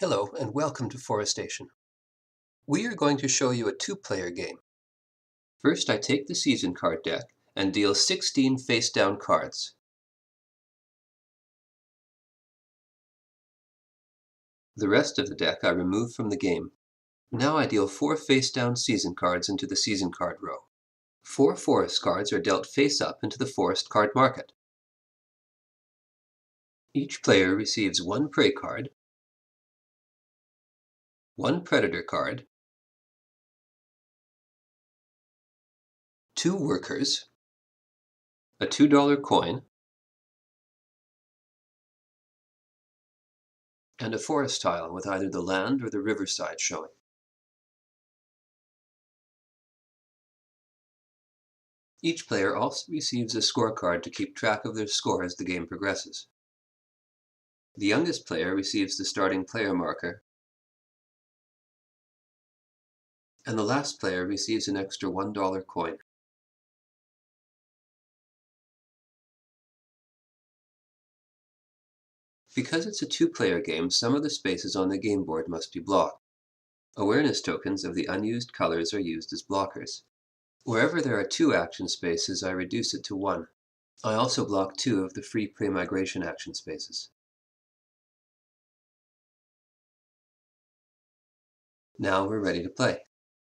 Hello and welcome to Forestation. We are going to show you a two-player game. First, I take the season card deck and deal 16 face-down cards. The rest of the deck I remove from the game. Now I deal 4 face-down season cards into the season card row. 4 forest cards are dealt face-up into the forest card market. Each player receives 1 prey card, 1 predator card, 2 workers, a $2 coin, and a forest tile with either the land or the riverside showing. Each player also receives a scorecard to keep track of their score as the game progresses. The youngest player receives the starting player marker, and the last player receives an extra $1 coin. Because it's a two-player game, some of the spaces on the game board must be blocked. Awareness tokens of the unused colors are used as blockers. Wherever there are 2 action spaces, I reduce it to 1. I also block 2 of the free pre-migration action spaces. Now we're ready to play.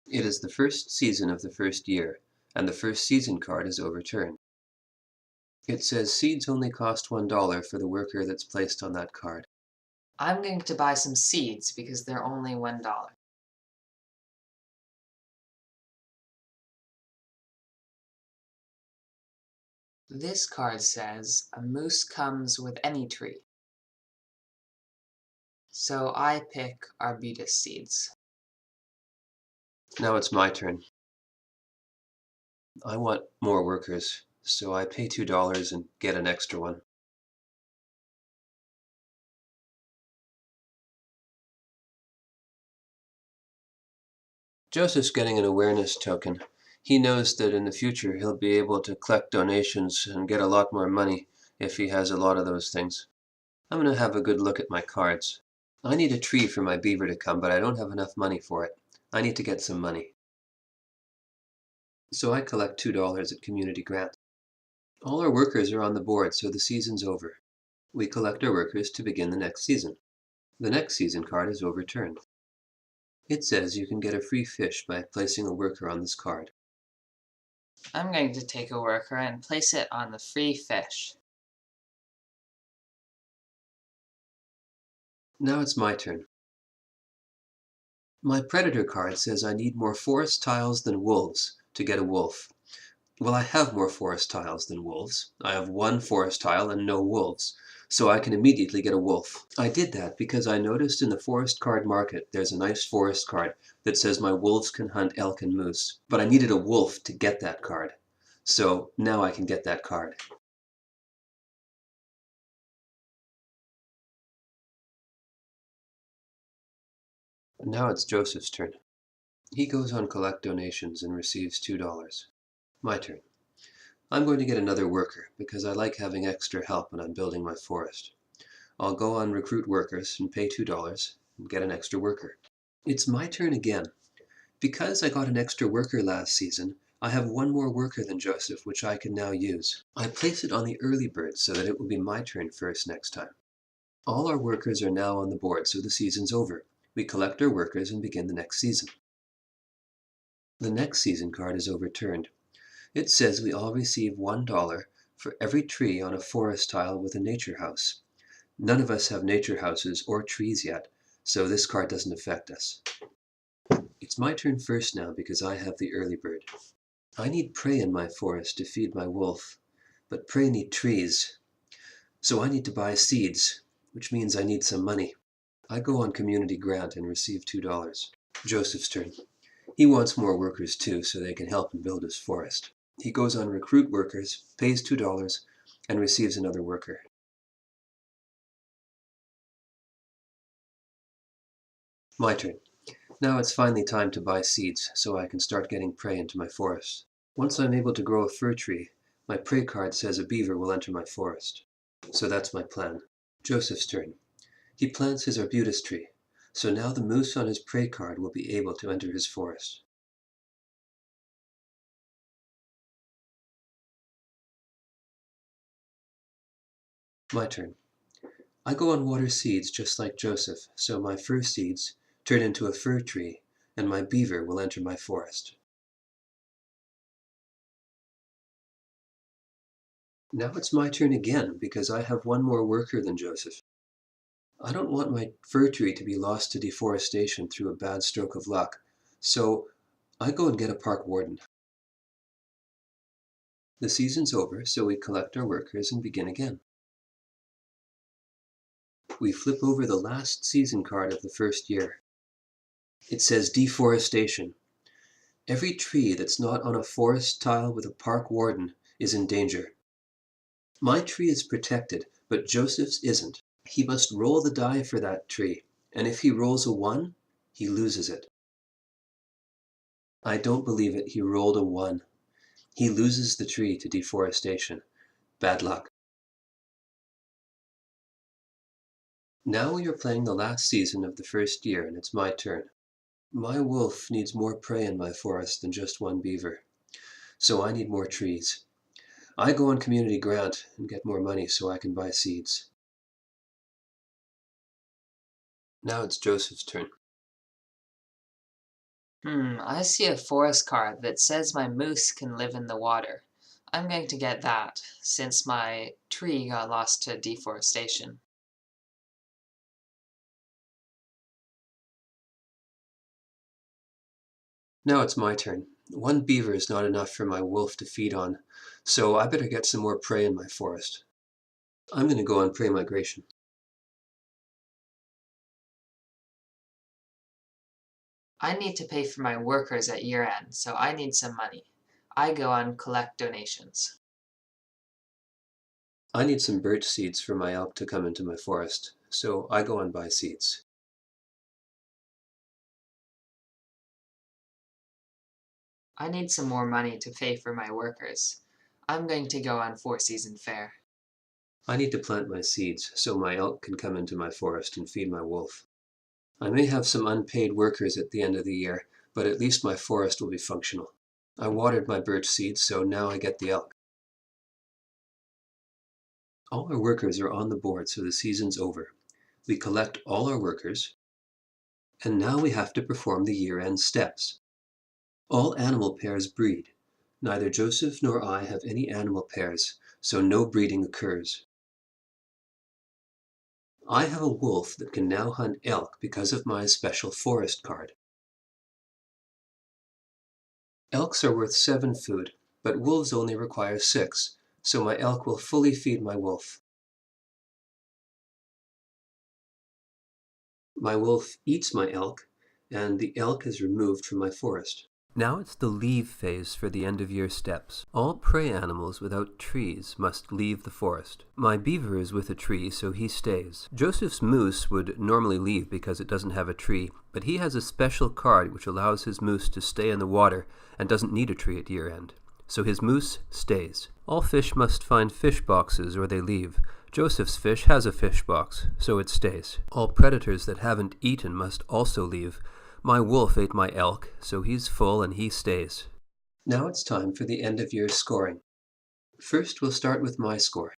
It is the first season of the first year, and the first season card is overturned. It says seeds only cost $1 for the worker that's placed on that card. I'm going to buy some seeds because they're only $1. This card says a moose comes with any tree. So I pick arbutus seeds. Now it's my turn. I want more workers, so I pay $2 and get an extra one. Joseph's getting an awareness token. He knows that in the future he'll be able to collect donations and get a lot more money if he has a lot of those things. I'm going to have a good look at my cards. I need a tree for my beaver to come, but I don't have enough money for it. I need to get some money. So I collect $2 at community grant. All our workers are on the board, so the season's over. We collect our workers to begin the next season. The next season card is overturned. It says you can get a free fish by placing a worker on this card. I'm going to take a worker and place it on the free fish. Now it's my turn. My predator card says I need more forest tiles than wolves to get a wolf. Well, I have more forest tiles than wolves. I have 1 forest tile and no wolves, so I can immediately get a wolf. I did that because I noticed in the forest card market there's a nice forest card that says my wolves can hunt elk and moose, but I needed a wolf to get that card. So now I can get that card. Now it's Joseph's turn. He goes on collect donations and receives $2. My turn. I'm going to get another worker because I like having extra help when I'm building my forest. I'll go on recruit workers and pay $2 and get an extra worker. It's my turn again. Because I got an extra worker last season, I have 1 more worker than Joseph, which I can now use. I place it on the early bird so that it will be my turn first next time. All our workers are now on the board, so the season's over. We collect our workers and begin the next season. The next season card is overturned. It says we all receive $1 for every tree on a forest tile with a nature house. None of us have nature houses or trees yet, so this card doesn't affect us. It's my turn first now because I have the early bird. I need prey in my forest to feed my wolf, but prey need trees. So I need to buy seeds, which means I need some money. I go on community grant and receive $2. Joseph's turn. He wants more workers too, so they can help him build his forest. He goes on recruit workers, pays $2, and receives another worker. My turn. Now it's finally time to buy seeds, so I can start getting prey into my forest. Once I'm able to grow a fir tree, my prey card says a beaver will enter my forest. So that's my plan. Joseph's turn. He plants his arbutus tree. So now the moose on his prey card will be able to enter his forest. My turn. I go and water seeds just like Joseph, so my fir seeds turn into a fir tree, and my beaver will enter my forest. Now it's my turn again, because I have one more worker than Joseph. I don't want my fir tree to be lost to deforestation through a bad stroke of luck, so I go and get a park warden. The season's over, so we collect our workers and begin again. We flip over the last season card of the first year. It says deforestation. Every tree that's not on a forest tile with a park warden is in danger. My tree is protected, but Joseph's isn't. He must roll the die for that tree, and if he rolls a 1, he loses it. I don't believe it, he rolled a 1. He loses the tree to deforestation. Bad luck. Now we are playing the last season of the first year, and it's my turn. My wolf needs more prey in my forest than just one beaver, so I need more trees. I go on community grant and get more money so I can buy seeds. Now it's Joseph's turn. I see a forest card that says my moose can live in the water. I'm going to get that, since my tree got lost to deforestation. Now it's my turn. One beaver is not enough for my wolf to feed on, so I better get some more prey in my forest. I'm going to go on prey migration. I need to pay for my workers at year end, so I need some money. I go on collect donations. I need some birch seeds for my elk to come into my forest, so I go and buy seeds. I need some more money to pay for my workers. I'm going to go on 4-season fair. I need to plant my seeds so my elk can come into my forest and feed my wolf. I may have some unpaid workers at the end of the year, but at least my forest will be functional. I watered my birch seeds, so now I get the elk. All our workers are on the board, so the season's over. We collect all our workers, and now we have to perform the year-end steps. All animal pairs breed. Neither Joseph nor I have any animal pairs, so no breeding occurs. I have a wolf that can now hunt elk because of my special forest card. Elks are worth 7 food, but wolves only require 6, so my elk will fully feed my wolf. My wolf eats my elk, and the elk is removed from my forest. Now it's the leave phase for the end-of-year steps. All prey animals without trees must leave the forest. My beaver is with a tree, so he stays. Joseph's moose would normally leave because it doesn't have a tree, but he has a special card which allows his moose to stay in the water and doesn't need a tree at year-end. So his moose stays. All fish must find fish boxes or they leave. Joseph's fish has a fish box, so it stays. All predators that haven't eaten must also leave. My wolf ate my elk, so he's full and he stays. Now it's time for the end-of-year scoring. First, we'll start with my score.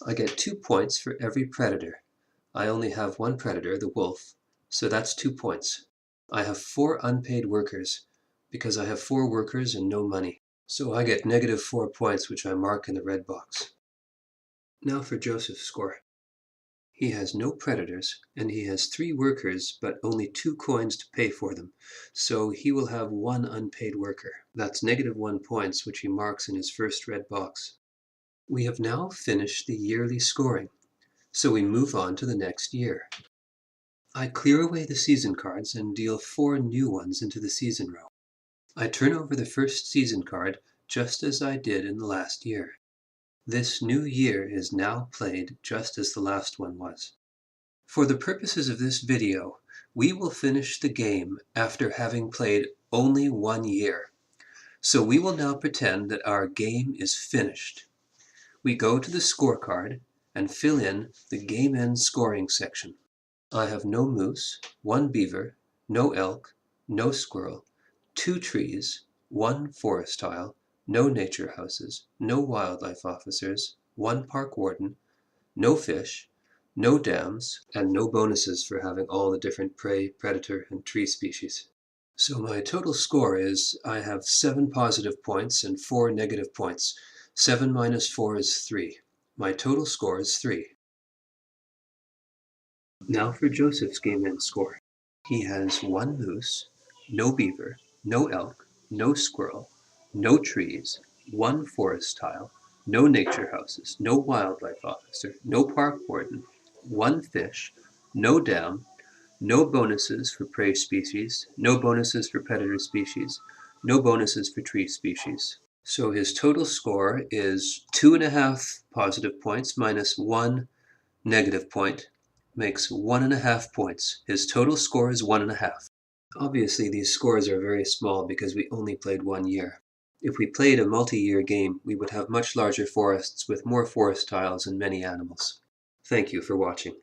I get 2 points for every predator. I only have one predator, the wolf, so that's 2 points. I have 4 unpaid workers, because I have 4 workers and no money. So I get -4 points, which I mark in the red box. Now for Joseph's score. He has no predators, and he has 3 workers, but only 2 coins to pay for them, so he will have 1 unpaid worker. That's -1 points, which he marks in his first red box. We have now finished the yearly scoring, so we move on to the next year. I clear away the season cards and deal 4 new ones into the season row. I turn over the first season card just as I did in the last year. This new year is now played just as the last one was. For the purposes of this video, we will finish the game after having played only 1 year. So we will now pretend that our game is finished. We go to the scorecard and fill in the game end scoring section. I have no moose, 1 beaver, no elk, no squirrel, 2 trees, 1 forest tile, no nature houses, no wildlife officers, 1 park warden, no fish, no dams, and no bonuses for having all the different prey, predator, and tree species. So my total score is I have 7 positive points and 4 negative points. 7 minus 4 is 3. My total score is 3. Now for Joseph's game end score. He has 1 moose, no beaver, no elk, no squirrel, no trees, 1 forest tile, no nature houses, no wildlife officer, no park warden, 1 fish, no dam, no bonuses for prey species, no bonuses for predator species, no bonuses for tree species. So his total score is 2.5 positive points minus 1 negative point makes 1.5 points. His total score is 1.5. Obviously, these scores are very small because we only played 1 year. If we played a multi-year game, we would have much larger forests with more forest tiles and many animals. Thank you for watching.